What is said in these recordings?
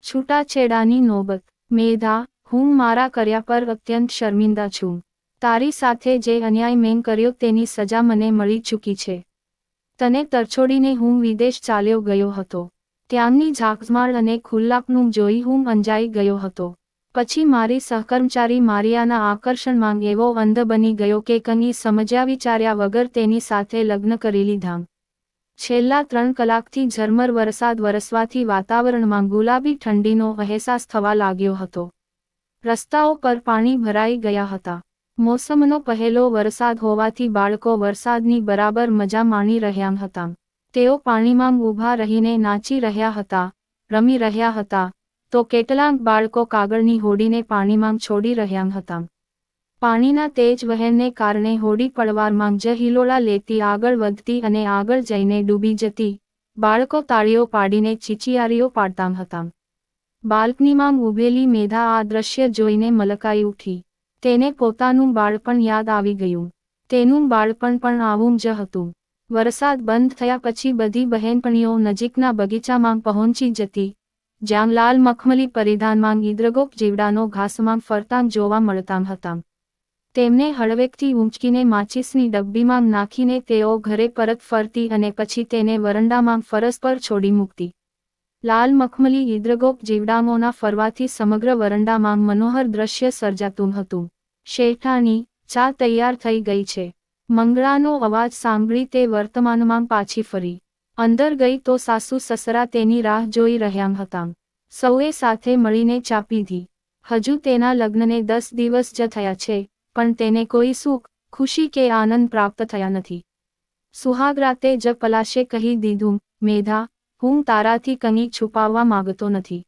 છૂટાછેડાની નોબત। મેધા, હું મારા કર્યા પર અત્યંત શર્મિંદા છું। તારી સાથે જે અન્યાય મેં કર્યો તેની સજા મને મળી ચૂકી છે। તને તરછોડીને હું વિદેશ ચાલ્યો ગયો હતો। ત્યાંની ઝાકઝમાળ અને ખુલ્લાપણું જોઈ હું અંજાઈ ગયો હતો। પછી મારી સહકર્મચારી મારિયાના આકર્ષણમાં એવો અંધ બની ગયો કે કંઈ સમજ્યા વિચાર્યા વગર તેની સાથે લગ્ન કરી લીધાં। છેલ્લા 3 કલાકથી ઝરમર વરસાદ વરસવાથી વાતાવરણમાં ગુલાબી ઠંડીનો અહેસાસ થવા લાગ્યો હતો। રસ્તાઓ પર પાણી ભરાઈ ગયા હતા। મોસમનો પહેલો વરસાદ હોવાથી બાળકો વરસાદની બરાબર મજા માણી રહ્યા હતાં। તેઓ પાણીમાં ઊભા રહીને નાચી રહ્યા હતા, રમી રહ્યા હતા, તો કેટલાક બાળકો કાગળની હોડીને પાણીમાં છોડી રહ્યા હતાં। પાણીના તેજ વહેણને કારણે હોડી પડવારમાં જ હિલોળા લેતી આગળ વધતી અને આગળ જઈને ડૂબી જતી। બાળકો તાળીઓ પાડીને ચીચિયારીઓ પાડતાં હતાં। બાલ્કનીમાં ઊભેલી મેધા આ દ્રશ્ય જોઈને મલકાઈ ઉઠી। તેને પોતાનું બાળપણ યાદ આવી ગયું। તેનું બાળપણ પણ આવું જ હતું। વરસાદ બંધ થયા પછી બધી બહેનપણીઓ નજીકના બગીચામાં પહોંચી જતી, જ્યાં લાલ મખમલી પરિધાનમાં ઈદરગોપ જીવડાનો ઘાસમાં ફરતાં જોવા મળતાં હતાં। તેમને હળવેકથી ઊંચકીને માચીસની ડબ્બીમાં નાખીને તેઓ ઘરે પરત ફરતી અને પછી તેને વરંડામાં ફરસ પર છોડી મૂકતી। લાલ મખમલી ઈદરગોપ જીવડાઓના ફરવાથી સમગ્ર વરંડામાં મનોહર દ્રશ્ય સર્જાતું હતું। શેઠાણી, ચા તૈયાર થઈ ગઈ છે। મંગળાનો અવાજ સાંભળી તે વર્તમાનમાં પાછી ફરી। અંદર ગઈ તો સાસુ સસરા તેની રાહ જોઈ રહ્યાં હતાં। સૌએ સાથે મળીને ચા પીધી। હજુ તેના લગ્નને 10 દિવસ જ થયા છે, પણ તેને કોઈ સુખ, ખુશી કે આનંદ પ્રાપ્ત થયા નથી। સુહાગરાતે જ પલાશે કહી દીધું, મેધા, હું તારાથી કંઈ છુપાવવા માંગતો નથી।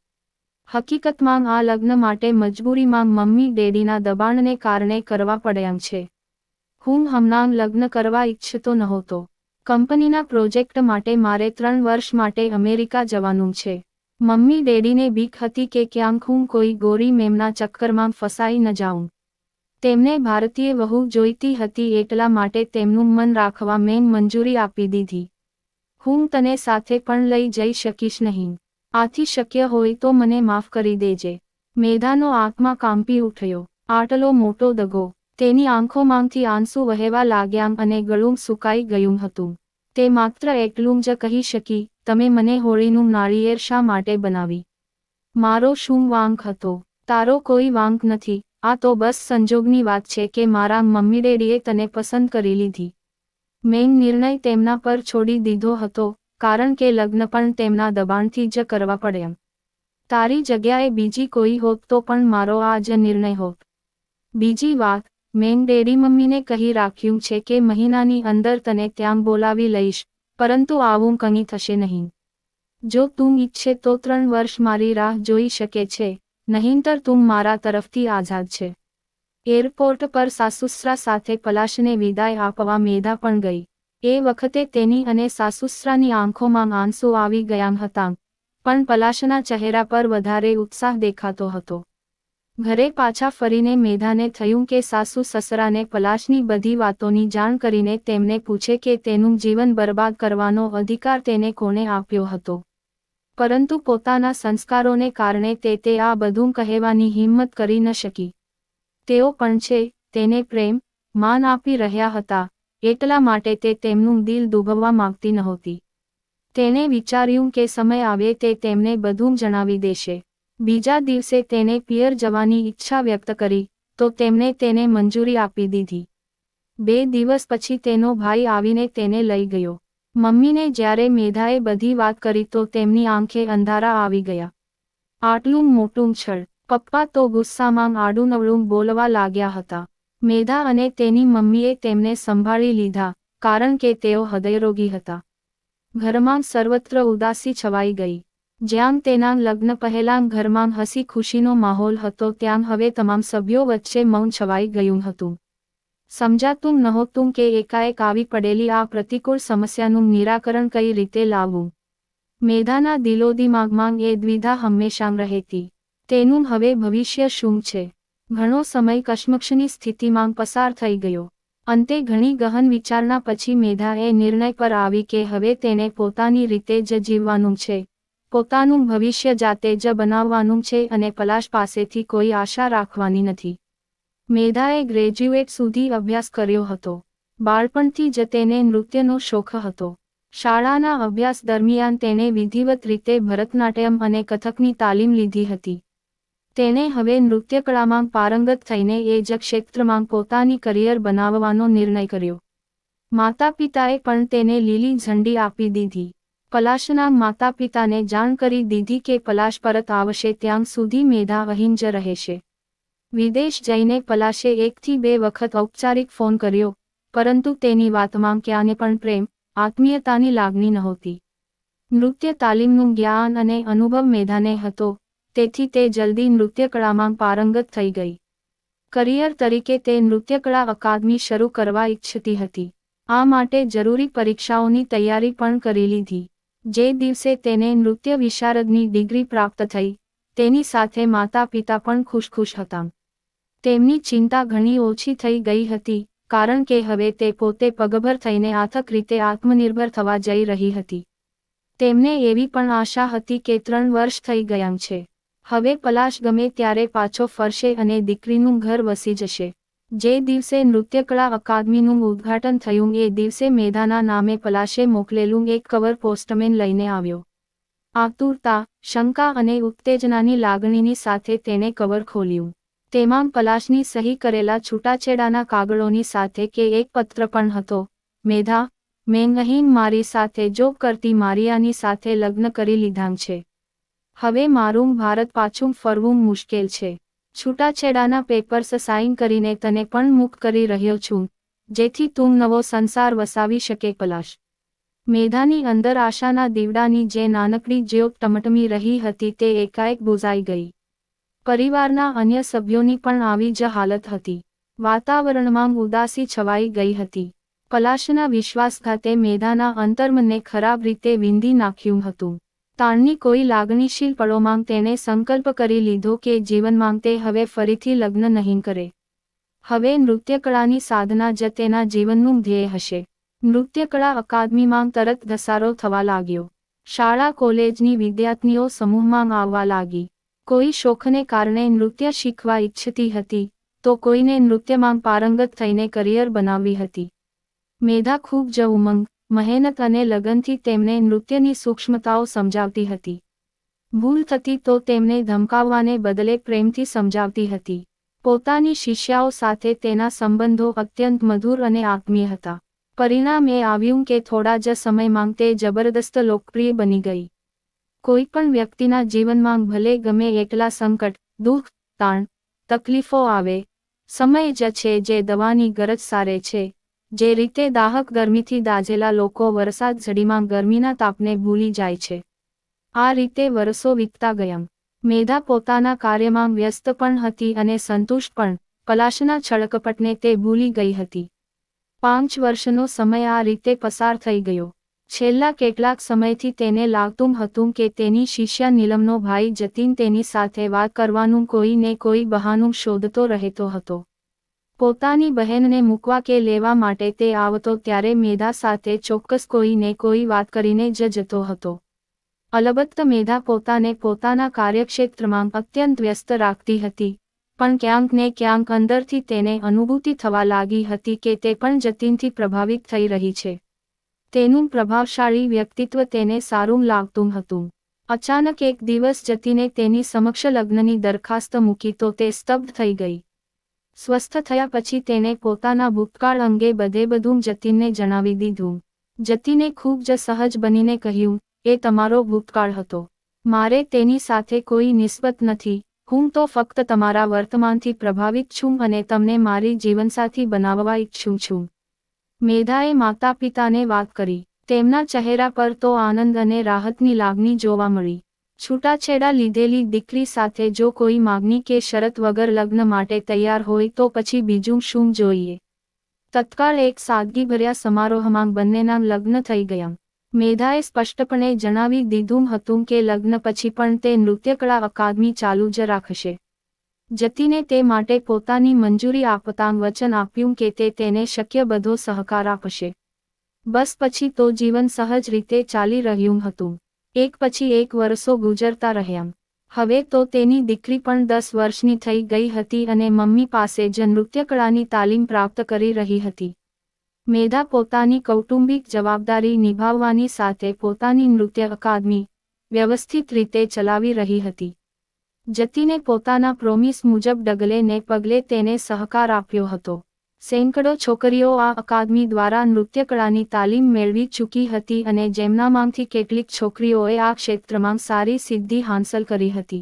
હકીકતમાં આ લગ્ન માટે મજબૂરીમાં મમ્મી ડેડીના દબાણને કારણે કરવા પડ્યાં છે। હું હમણાં લગ્ન કરવા ઈચ્છતો નહોતો। કંપનીના પ્રોજેક્ટ માટે મારે 3 વર્ષ માટે અમેરિકા જવાનું છે। મમ્મી ડેડીને બીક હતી કે ક્યાંક હું કોઈ ગોરી મેમના ચક્કરમાં ફસાઈ ન જાઉં। તેમને ભારતીય વહુ જોઈતી હતી એટલા માટે તેમનું મન રાખવા મેં મંજૂરી આપી દીધી। હું તને સાથે પણ લઈ જઈ શકીશ નહીં। આથી શક્ય હોય તો મને માફ કરી દેજે। મેધાનો આંખમાં કાંપી ઉઠ્યો। આટલો મોટો દગો! તેની આંખોમાંથી આંસુ વહેવા લાગ્યાં અને ગળું સુકાઈ ગયું હતું। તે માત્ર એટલું જ કહી શકી, તમે મને હોળીનું નાળિયેર શા માટે બનાવી? મારો શું વાંક હતો? તારો કોઈ વાંક નથી। આ તો બસ સંજોગની વાત છે કે મારા મમ્મી ડેડીએ તને પસંદ કરી લીધી। મેં નિર્ણય તેમના પર છોડી દીધો હતો, કારણ કે લગ્ન પણ તેમના દબાણથી જ કરવા પડ્યા। તારી જગ્યાએ બીજી કોઈ હોત તો પણ મારો આ જ નિર્ણય હોત। બીજી વાત, મેં ડેડી મમ્મીને કહી રાખ્યું છે કે મહિનાની અંદર તને ત્યાં બોલાવી લઈશ, પરંતુ આવું કંઈ થશે નહીં। જો તું ઈચ્છે તો 3 વર્ષ મારી રાહ જોઈ શકે છે, નહીંતર તું મારા તરફથી આઝાદ છે। એરપોર્ટ પર સાસુસરા સાથે પલાશને વિદાય આપવા મેધા પણ ગઈ। એ વખતે તેની અને સાસુસરાની આંખોમાં આંસુ આવી ગયાં હતાં, પણ પલાશના ચહેરા પર વધારે ઉત્સાહ દેખાતો હતો। ઘરે પાછા ફરીને મેધાને થયું કે સાસુ સસરાને પલાશની બધી વાતોની જાણ કરીને તેમને પૂછે કે તેનું જીવન બરબાદ કરવાનો અધિકાર તેને કોણે આપ્યો હતો। પરંતુ પોતાના સંસ્કારોને કારણે તે આ બધું કહેવાની હિંમત કરી ન શકી। તેઓ પણ છે, તેને પ્રેમ, માન આપી રહ્યા હતા, એટલા માટે તે તેમનું દિલ દુભવવા માંગતી નહોતી। તેણે વિચાર્યું કે સમય આવે તે તેમને બધું જણાવી દેશે। બીજા દિવસે તેને પિયર જવાની ઈચ્છા વ્યક્ત કરી, તો તેમણે તેને મંજૂરી આપી દીધી। 2 દિવસ પછી તેનો ભાઈ આવીને તેને લઈ ગયો। મમ્મીને જ્યારે મેધાએ બધી વાત કરી તો તેમની આંખે અંધારા આવી ગયા। આટલું મોટું છળ! પપ્પા તો ગુસ્સામાં આડુંનવળું બોલવા લાગ્યા હતા। મેધા અને તેની મમ્મીએ તેમને સંભાળી લીધા, કારણ કે તેઓ હૃદયરોગી હતા। ઘરમાં સર્વત્ર ઉદાસી છવાઈ ગઈ। જ્યાં તેના લગ્ન પહેલાં ઘરમાં હસી ખુશીનો માહોલ હતો ત્યાં હવે તમામ સભ્યો વચ્ચે મૌન છવાઈ ગયું હતું। સમજાતું નહોતું કે એકાએક આવી પડેલી આ પ્રતિકૂળ સમસ્યાનું નિરાકરણ કઈ રીતે લાવવું। મેધાના દિલોદિમાગમાં એ દ્વિધા હંમેશા રહેતી। તેનું હવે ભવિષ્ય શું છે? ઘણો સમય કશ્મકશની સ્થિતિમાં પસાર થઈ ગયો। અંતે ઘણી ગહન વિચારણા પછી મેધા એ નિર્ણય પર આવી કે હવે તેને પોતાની રીતે જ જીવવાનું છે। પોતાનું ભવિષ્ય જાતે જ બનાવવાનું છે અને પલાશ પાસેથી કોઈ આશા રાખવાની નથી. મેધાએ ગ્રેજ્યુએટ સુધી અભ્યાસ કર્યો હતો. બાળપણથી જ તેને નૃત્યનો શોખ હતો. શાળાના અભ્યાસ દરમિયાન તેણે વિધિવત રીતે ભરતનાટ્યમ અને કથકની તાલીમ લીધી હતી. તેણે હવે નૃત્યકળામાં પારંગત થઈને એ જ ક્ષેત્રમાં પોતાની કરિયર બનાવવાનો નિર્ણય કર્યો. માતાપિતાએ પણ તેને લીલી ઝંડી આપી દીધી. પલાશના માતાપિતાને જાણ કરી દીધી કે પલાશ પરત આવશે ત્યાં સુધી મેધા અહીં જ રહેશે. વિદેશ જઈને પલાશે 1 થી 2 વખત ઔપચારિક ફોન કર્યો, પરંતુ તેની વાતમાં ક્યાંય પણ પ્રેમ, આત્મીયતાની લાગણી નહોતી. નૃત્ય તાલીમનું જ્ઞાન અને અનુભવ મેધાને હતો, તેથી તે જલ્દી નૃત્યકળામાં પારંગત થઈ ગઈ. કરિયર તરીકે તે નૃત્યકળા અકાદમી શરૂ કરવા ઈચ્છતી હતી. આ માટે જરૂરી પરીક્ષાઓની તૈયારી પણ કરી લીધી. જે દિવસે તેને નૃત્ય વિશારદની ડિગ્રી પ્રાપ્ત થઈ, તેની સાથે માતા-પિતા પણ ખુશ હતા. તેમની ચિંતા ઘણી ઓછી થઈ ગઈ હતી, કારણ કે હવે તે પોતે પગભર થઈને આર્થિક રીતે આત્મનિર્ભર થવા જઈ રહી હતી. તેમને એવી પણ આશા હતી કે 3 વર્ષ થઈ ગયા છે. હવે પલાશ ગમે ત્યારે પાછો ફરશે અને દીકરીનું ઘર વસી જશે. જે દિવસે નૃત્યકળા અકાદમીનું ઉદ્ઘાટન થયું એ દિવસે મેધાના નામે પલાશે મોકલેલું એક કવર પોસ્ટમેન લઈને આવ્યો. આતુરતા, શંકા અને ઉત્તેજનાની લાગણીની સાથે તેણે કવર ખોલ્યું. તેમાં પલાશની સહી કરેલા છૂટાછેડાના કાગળોની સાથે કે એક પત્ર પણ હતો. મેધા, મેં અહીં મારી સાથે જોબ કરતી મારિયાની સાથે લગ્ન કરી લીધાં છે. હવે મારું ભારત પાછું ફરવું મુશ્કેલ છે. છૂટાછેડાના પેપર્સ સાઇન કરીને તને પણ મુક્ત કરી રહ્યો છું, જેથી તું નવો સંસાર વસાવી શકે. પલાશ. મેધાની અંદર આશાના દીવડાની જે નાનકડી જ્યોત ટમટમી રહી હતી તે એકાએક બુઝાઈ ગઈ. પરિવારના અન્ય સભ્યોની પણ આવી જ હાલત હતી. વાતાવરણમાં ઉદાસી છવાઈ ગઈ હતી. પલાશના વિશ્વાસઘાતે મેધાના અંતર્મનને ખરાબ રીતે વીંધી નાખ્યું હતું. તાણની કોઈ લાગણીશીલ પળોમાં તેણે સંકલ્પ કરી લીધો કે જીવનમાં તે હવે ફરીથી લગ્ન નહીં કરે. હવે નૃત્યકળાની સાધના જ તેના જીવનનું ધ્યેય હશે. નૃત્યકળા અકાદમીમાં તરત ઘસારો થવા લાગ્યો. શાળા કોલેજની વિદ્યાર્થીઓ સમૂહમાં આવવા લાગી. કોઈ શોખને કારણે નૃત્ય શીખવા ઈચ્છતી હતી, તો કોઈને નૃત્યમાં પારંગત થઈને કરિયર બનાવવી હતી. મેધા ખૂબ જ ઉમંગ, મહેનત અને લગનથી તેમને નૃત્યની સૂક્ષ્મતાઓ સમજાવતી હતી. ભૂલ થતી તો તેમને ધમકાવવાને બદલે પ્રેમથી સમજાવતી હતી. પોતાની શિષ્યાઓ સાથે તેના સંબંધો અત્યંત મધુર અને આત્મીય હતા. પરિણામ એ આવ્યું કે થોડા જ સમયમાં તે જબરદસ્ત લોકપ્રિય બની ગઈ. કોઈ પણ વ્યક્તિના જીવનમાં ભલે ગમે એટલા સંકટ, દુઃખ, તાણ, તકલીફો આવે, સમય જ છે જે દવાની ગરજ સારે છે. જે રીતે દાહક ગરમીથી દાઝેલા લોકો વરસાદ ઝડીમાં ગરમીના તાપને ભૂલી જાય છે. આ રીતે વર્ષો વીતતા ગયા. મેધા પોતાના કાર્યમાં વ્યસ્ત પણ હતી અને સંતુષ્ટ પણ. પલાશના છળકપટને તે ભૂલી ગઈ હતી. 5 વર્ષનો સમય આ રીતે પસાર થઈ ગયો. છેલ્લા કેટલાક સમયથી તેને લાગતું હતું કે તેની શિષ્યા નીલમનો ભાઈ જતીન તેની સાથે વાત કરવાનું કોઈ ને કોઈ બહાનું શોધતો રહેતો હતો. પોતાની બહેનને મૂકવા કે લેવા માટે તે આવતો ત્યારે મેધા સાથે ચોક્કસ કોઈ ને કોઈ વાત કરીને જ જતો હતો. અલબત્ત મેધા પોતાને પોતાના કાર્યક્ષેત્રમાં અત્યંત વ્યસ્ત રાખતી હતી, પણ ક્યાંક ને ક્યાંક અંદરથી તેને અનુભૂતિ થવા લાગી હતી કે તે પણ જતીનથી પ્રભાવિત થઈ રહી છે. તેનું પ્રભાવશાળી વ્યક્તિત્વ તેને સારું લાગતું હતું. અચાનક એક દિવસ જતીને તેની સમક્ષ લગ્નની દરખાસ્ત મૂકી તો તે સ્તબ્ધ થઈ ગઈ. સ્વસ્થ થયા પછી તેણે પોતાના ભૂતકાળ અંગે બધું જતીનને જણાવી દીધું. જતીને ખૂબ જ સહજ બનીને કહ્યું, એ તમારો ભૂતકાળ હતો. મારે તેની સાથે કોઈ નિસ્બત નથી. હું તો ફક્ત તમારા વર્તમાનથી પ્રભાવિત છું અને તમને મારી જીવનસાથી બનાવવા ઈચ્છું છું. મેધાએ માતા-પિતાને વાત કરી. તેમના ચહેરા પર તો આનંદ અને રાહતની લાગણી જોવા મળી. છૂટાછેડા લીધેલી દીકરી સાથે જો કોઈ માગણી કે શરત વગર લગ્ન માટે તૈયાર હોય તો પછી બીજું શું જોઈએ. તત્કાળ એક સાદગીભર્યા સમારોહમાં બંનેના લગ્ન થઈ ગયા. મેધાએ સ્પષ્ટપણે જણાવી દીધું હતું કે લગ્ન પછી પણ તે નૃત્યકળા અકાદમી ચાલુ જ રાખશે. જતીને તે માટે પોતાની મંજૂરી આપતાં વચન આપ્યું કે તે તેને શક્ય બધો સહકાર આપશે. બસ પછી તો જીવન સહજ રીતે ચાલી રહ્યું હતું. એક પછી એક વર્ષો ગુજરતા રહ્યા. હવે તો તેની દીકરી પણ 10 વર્ષની થઈ ગઈ હતી અને મમ્મી પાસે જ નૃત્યકળાની તાલીમ પ્રાપ્ત કરી રહી હતી. મેધા પોતાની કૌટુંબિક જવાબદારી નિભાવવાની સાથે પોતાની નૃત્ય અકાદમી વ્યવસ્થિત રીતે ચલાવી રહી હતી. જતીને પોતાના પ્રોમિસ મુજબ ડગલે ને પગલે તેને સહકાર આપ્યો હતો. સેંકડો છોકરીઓ આ અકાદમી દ્વારા નૃત્યકળાની તાલીમ મેળવી ચૂકી હતી અને જેમનામાંથી કેટલીક છોકરીઓએ આ ક્ષેત્રમાં સારી સિદ્ધિ હાંસલ કરી હતી.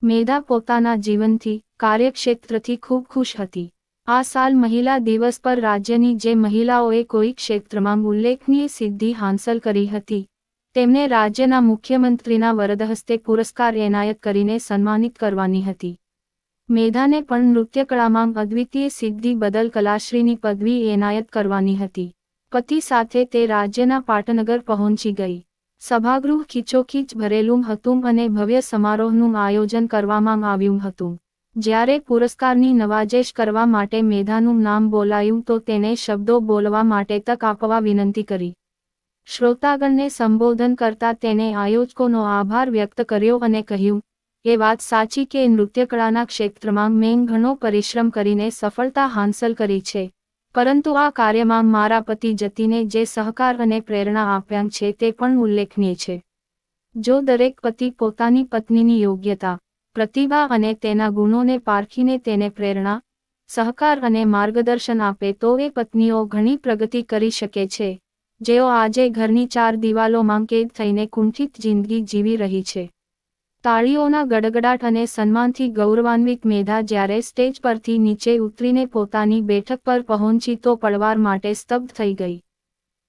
મેધા પોતાના જીવનથી, કાર્યક્ષેત્રથી ખૂબ ખુશ હતી. આ સાલ મહિલા દિવસ પર રાજ્યની જે મહિલાઓએ કોઈ ક્ષેત્રમાં ઉલ્લેખનીય સિદ્ધિ હાંસલ કરી હતી, તેમને રાજ્યના મુખ્યમંત્રીના વરદહસ્તે પુરસ્કાર એનાયત કરીને સન્માનિત કરવાની હતી. મેધાને પણ નૃત્યકળામાં અદ્વિતીય સિદ્ધિ બદલ કલાશ્રીની પદવી એનાયત કરવાની હતી. પતિ સાથે તે રાજ્યના પાટનગર પહોંચી ગઈ. સભાગૃહ ખીચોખીચ ભરેલું હતું અને ભવ્ય સમારોહનું આયોજન કરવામાં આવ્યું હતું. જ્યારે પુરસ્કારની નવાજેશ કરવા માટે મેધાનું નામ બોલાયું તો તેને શબ્દો બોલવા માટે તક આપવા વિનંતી કરી. શ્રોતાગણને સંબોધન કરતા તેને આયોજકોનો આભાર વ્યક્ત કર્યો અને કહ્યું, એ વાત સાચી કે નૃત્યકળાના ક્ષેત્રમાં મેં ઘણો પરિશ્રમ કરીને સફળતા હાંસલ કરી છે, પરંતુ આ કાર્યમાં મારા પતિ જતીને જે સહકાર અને પ્રેરણા આપ્યા છે તે પણ ઉલ્લેખનીય છે. જો દરેક પતિ પોતાની પત્નીની યોગ્યતા, પ્રતિભા અને તેના ગુણોને પારખીને તેને પ્રેરણા, સહકાર અને માર્ગદર્શન આપે તો એ પત્નીઓ ઘણી પ્રગતિ કરી શકે છે, જેઓ આજે ઘરની 4 દિવાલોમાં કેદ થઈને કુંઠિત જિંદગી જીવી રહી છે. તાળીઓના ગડગડાટ અને સન્માનથી ગૌરવાન્વિત મેધા જ્યારે સ્ટેજ પરથી નીચે ઉતરીને પોતાની બેઠક પર પહોંચી તો પળવાર માટે સ્તબ્ધ થઈ ગઈ.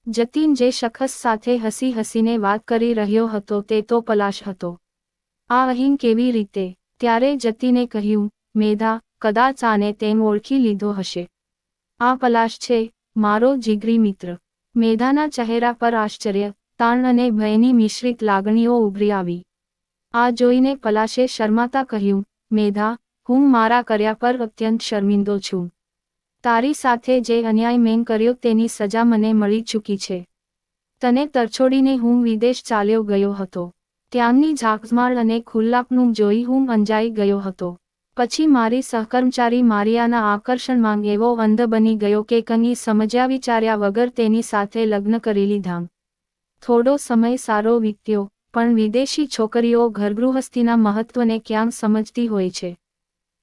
જતીન જે શખ્સ સાથે હસી હસીને વાત કરી રહ્યો હતો તે તો પલાશ હતો. આ અહીં કેવી રીતે? ત્યારે જતીને કહ્યું, મેધા, કદાચ આને તેમ ઓળખી લીધો હશે. આ પલાશ છે, મારો જીગરી મિત્ર. મેધાના ચહેરા પર આશ્ચર્ય, તાણ અને ભયની મિશ્રિત લાગણીઓ ઉભરી આવી. આ જોઈને પલાશે શરમાતા કહ્યું, મેધા, હું મારા કર્યા પર અત્યંત શર્મિંદો છું. તારી સાથે જે અન્યાય મેં કર્યો તેની સજા મને મળી ચૂકી છે. તને તરછોડીને હું વિદેશ ચાલ્યો ગયો હતો. ત્યાંની ઝાકઝમાળ અને ખુલ્લાપણું જોઈ હું અંજાઈ ગયો હતો. પછી મારી સહકર્મચારી મારિયાના આકર્ષણમાં એવો અંધ બની ગયો કે કંઈ સમજ્યા વિચાર્યા વગર તેની સાથે લગ્ન કરી લીધા. થોડો સમય સારો વીત્યો, પણ વિદેશી છોકરીઓ ઘરગૃહસ્થીના મહત્વને ક્યાં સમજતી હોય છે.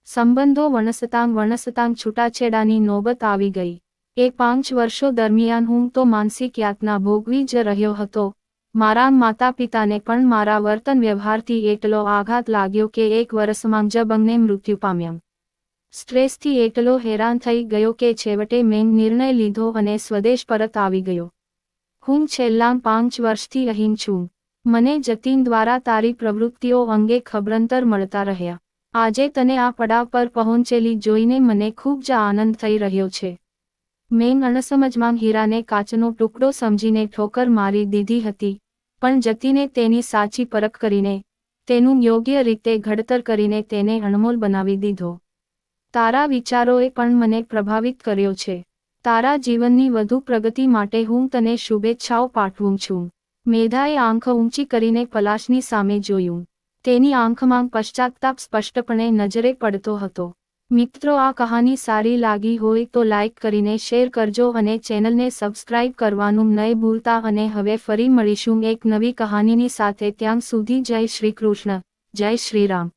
સંબંધો વણસતાં છૂટાછેડાની નોબત આવી ગઈ. એ 5 વર્ષો દરમિયાન હું તો માનસિક યાતના ભોગવી જ રહ્યો હતો. મારા માતા પિતાને પણ મારા વર્તન વ્યવહારથી એટલો આઘાત લાગ્યો કે 1 વર્ષમાં જ બંને મૃત્યુ પામ્યા. સ્ટ્રેસથી એટલો હેરાન થઈ ગયો કે છેવટે મેં નિર્ણય લીધો અને સ્વદેશ પરત આવી ગયો. હું છેલ્લા 5 વર્ષથી અહીં છું. મને જતીન દ્વારા તારી પ્રવૃત્તિઓ અંગે ખબરંતર મળતા રહ્યા. આજે તને આ પડાવ પર પહોંચેલી જોઈને મને ખૂબ જ આનંદ થઈ રહ્યો છે. મેં અણસમજમાં હીરાને કાચનો ટુકડો સમજીને ઠોકર મારી દીધી હતી, પણ જતીને તેની સાચી પરખ કરીને, તેનું યોગ્ય રીતે ઘડતર કરીને તેને અણમોલ બનાવી દીધો. તારા વિચારોએ પણ મને પ્રભાવિત કર્યો છે. તારા જીવનની વધુ પ્રગતિ માટે હું તને શુભેચ્છાઓ પાઠવું છું. મેધાએ આંખ ઊંચી કરીને પલાશની સામે જોયું. તેની આંખમાં પશ્ચાતાપ સ્પષ્ટપણે નજરે પડતો હતો. મિત્રો, આ કહાની સારી લાગી હોય તો લાઇક કરીને શેર કરજો અને ચેનલને સબસ્ક્રાઇબ કરવાનું ન ભૂલતા. અને હવે ફરી મળીશું એક નવી કહાનીની સાથે. ત્યાં સુધી જય શ્રી કૃષ્ણ, જય શ્રી રામ.